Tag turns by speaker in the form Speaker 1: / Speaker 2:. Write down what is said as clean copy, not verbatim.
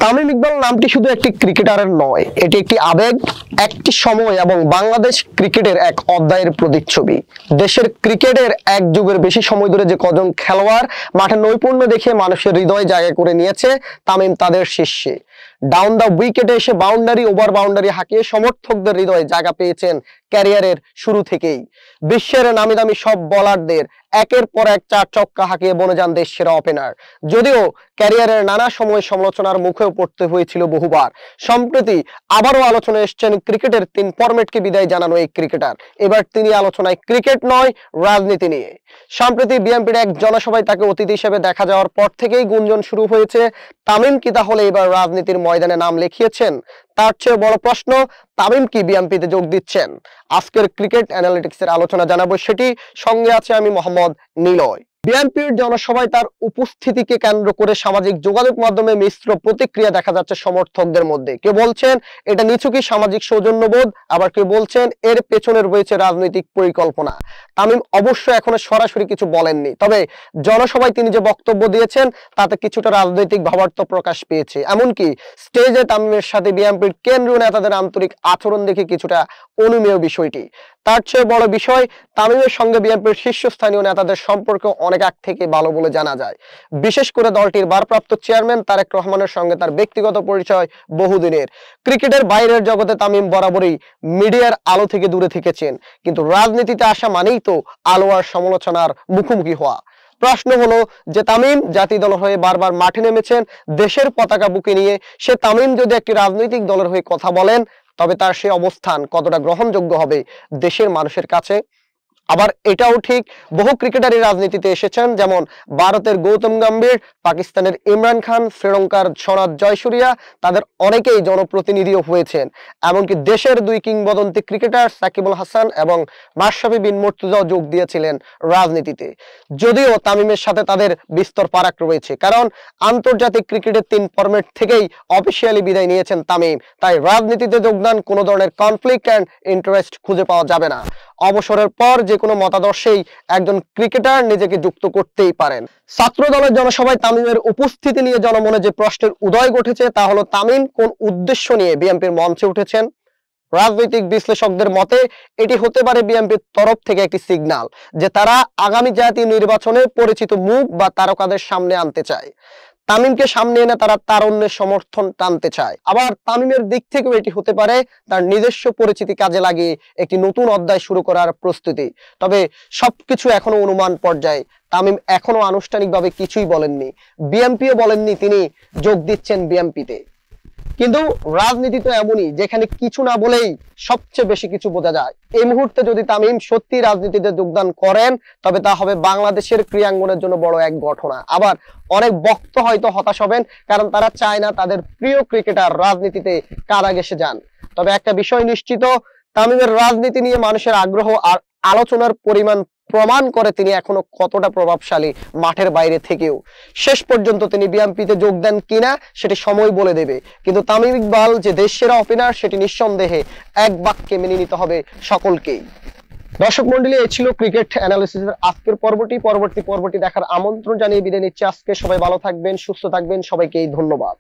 Speaker 1: তামিম ইকবাল নামটি শুধু একটি ক্রিকেটারের নয়, এটি একটি আবেগ, একটি সময় এবং বাংলাদেশ ক্রিকেটের এক অধ্যায়ের প্রতিচ্ছবি। দেশের ক্রিকেটের এক যুগের বেশি সময় ধরে যে কজন খেলোয়াড় মাঠে নৈপুণ্য দেখে মানুষের হৃদয় জায়গা করে নিয়েছে, তামিম তাদের শীর্ষে। ডাউন দ্য উইকেটে এসে বাউন্ডারি ওভার বাউন্ডারি হাঁকিয়ে সমর্থকদের হৃদয়ে জায়গা পেয়েছেন ক্যারিয়ারের শুরু থেকেই। বিশ্বের নামি দামি সব বোলারদের একের পর এক চার ছক্কা হাঁকিয়ে বনে যান দেশ সেরা ওপেনার। যদিও ক্যারিয়ারের নানা সময় সমালোচনার মুখেও পড়তে হয়েছিল বহুবার, সম্প্রতি আবারও আলোচনায় এসেছেন ক্রিকেটের 3 ফরম্যাটকে বিদায় জানানো এই ক্রিকেটার। এবার তিনি আলোচনায় ক্রিকেট নয়, রাজনীতি নিয়ে। সম্প্রতি বিএনপির এক জনসভায় তাকে অতিথি হিসেবে দেখা যাওয়ার পর থেকেই গুঞ্জন শুরু হয়েছে, তামিম কি তাহলে এবার রাজনীতির ময়দানে নাম লিখিয়েছেন? তার চেয়ে বড় প্রশ্ন, তামিম কি বিএনপিতে যোগ দিচ্ছেন? আজকের ক্রিকেট অ্যানালিটিক্সের আলোচনা জানাবো সেটি। সঙ্গে আছে আমি মোহাম্মদ নিলয়। বিএনপির জনসভায় তার উপস্থিতিকে কেন্দ্র করে সামাজিক যোগাযোগ মাধ্যমে মিশ্র প্রতিক্রিয়া দেখা যাচ্ছে সমর্থকদের মধ্যে। কেউ বলছেন এটা নিছকই সামাজিক সৌজন্যবোধ, আবার কেউ বলছেন এর পেছনে রয়েছে রাজনৈতিক পরিকল্পনা। তামিম অবশ্য এখনো সরাসরি কিছু বলেননি, তবে জনসভায় তিনি যে বক্তব্য দিয়েছেন তাতে কিছুটা রাজনৈতিক ভাবার্থ প্রকাশ পেয়েছে। এমনকি স্টেজে তামিমের সাথে বিএনপির কেন্দ্রীয় নেতাদের আন্তরিক আচরণ দেখে কিছুটা অনুমেয় বিষয়টি। তার চেয়ে বড় বিষয়, তামিমের সঙ্গে বিএনপির শীর্ষস্থানীয় নেতাদের সম্পর্ক অনেক আগ থেকে ভালো বলে জানা যায়। বিশেষ করে দলটির ভারপ্রাপ্ত চেয়ারম্যান তারেক রহমানের সঙ্গে তার ব্যক্তিগত পরিচয় বহুদিনের। ক্রিকেটের বাইরের জগতে তামিম বরাবরই মিডিয়ার আলো থেকে দূরে থেকেছেন, কিন্তু রাজনীতিতে আসা মানেই তো আলো আর সমালোচনার মুখোমুখি হওয়া। প্রশ্ন হলো যে তামিম জাতীয় দলের হয়ে বারবার মাঠে নেমেছেন দেশের পতাকা বুকে নিয়ে, সে তামিম যদি একটি রাজনৈতিক দলের হয়ে কথা বলেন তবে তার সেই অবস্থান কতটা গ্রহণযোগ্য হবে দেশের মানুষের কাছে? আবার এটাও ঠিক, বহু ক্রিকেটারই রাজনীতিতে এসেছেন, যেমন ভারতের গৌতম গম্ভীর, পাকিস্তানের ইমরান খান, শ্রীলঙ্কার সনাত জয়সূরিয়া, তাদের অনেকেই জনপ্রতিনিধিও হয়েছেন। এমনকি দেশের 2 কিংবদন্তি ক্রিকেটার সাকিব আল হাসান এবং মাশরাফি বিন মুর্তজাও যোগ দিয়েছিলেন রাজনীতিতে। যদিও তামিমের সাথে তাদের বিস্তর ফারাক রয়েছে, কারণ আন্তর্জাতিক ক্রিকেটের 3 ফরম্যাট থেকেই অফিসিয়ালি বিদায় নিয়েছেন তামিম। তাই রাজনীতিতে যোগদান কোনো ধরনের কনফ্লিক্ট অ্যান্ড ইন্টারেস্ট খুঁজে পাওয়া যাবে না। অবসরের পর যে কোনো মতাদর্শেই একজন ক্রিকেটার নিজেকে যুক্ত করতেই পারেন। ছাত্র দলের জনসভায় তামিমের উপস্থিতি নিয়ে জনমনে যে প্রশ্নের উদয় ঘটেছে তা হলো, তামিম কোন উদ্দেশ্য নিয়ে বিএনপির মঞ্চে উঠেছেন? রাজনৈতিক বিশ্লেষকদের মতে এটি হতে পারে বিএনপির তরফ থেকে একটি সিগন্যাল যে তারা আগামী জাতীয় নির্বাচনে পরিচিত মুখ বা তারকাদের সামনে আনতে চায়। তামিমকে সামনে এনে তারা তারুণ্যের সমর্থন টানতে চায়। আবার তামিমের দিক থেকেও এটি হতে পারে তার নিজস্ব পরিচিতি কাজে লাগিয়ে একটি নতুন অধ্যায় শুরু করার প্রস্তুতি। তবে সবকিছু এখনো অনুমান পর্যায়ে। তামিম এখনো আনুষ্ঠানিকভাবে কিছুই বলেননি, বিএনপিও বলেননি তিনি যোগ দিচ্ছেন বিএনপিতে। কিন্তু রাজনীতি তো এমনই, যেখানে কিছু না বলেই সবচেয়ে বেশি কিছু বোঝা যায়। এই মুহূর্তে যদি তামিম সত্যি রাজনীতিতে যোগদান করেন তবে তা হবে বাংলাদেশের ক্রীড়াঙ্গনের জন্য বড় এক ঘটনা। আবার অনেক ভক্ত হয়তো হতাশ হবেন, কারণ তারা চায় না তাদের প্রিয় ক্রিকেটার রাজনীতিতে কারা ঘেঁষে যান। তবে একটা বিষয় নিশ্চিত, তামিমের রাজনীতি নিয়ে মানুষের আগ্রহ আর আলোচনার পরিমাণ প্রমাণ করে তিনি এখনো কতটা প্রভাবশালী মাঠের বাইরে থেকেও। শেষ পর্যন্ত তিনি বিএনপিতে যোগ দেন কিনা সেটি সময় বলে দেবে, কিন্তু তামিম ইকবাল যে দেশ সেরা ওপেনার সেটি নিঃসন্দেহে এক বাক্যে মেনে নিতে হবে সকলকেই। দর্শক মন্ডলী, এই ছিল ক্রিকেট অ্যানালিসিসের আজকের পর্বটি। পরবর্তী পর্বটি দেখার আমন্ত্রণ জানিয়ে বিদায় নিচ্ছি আজকে। সবাই ভালো থাকবেন, সুস্থ থাকবেন, সবাইকে ধন্যবাদ।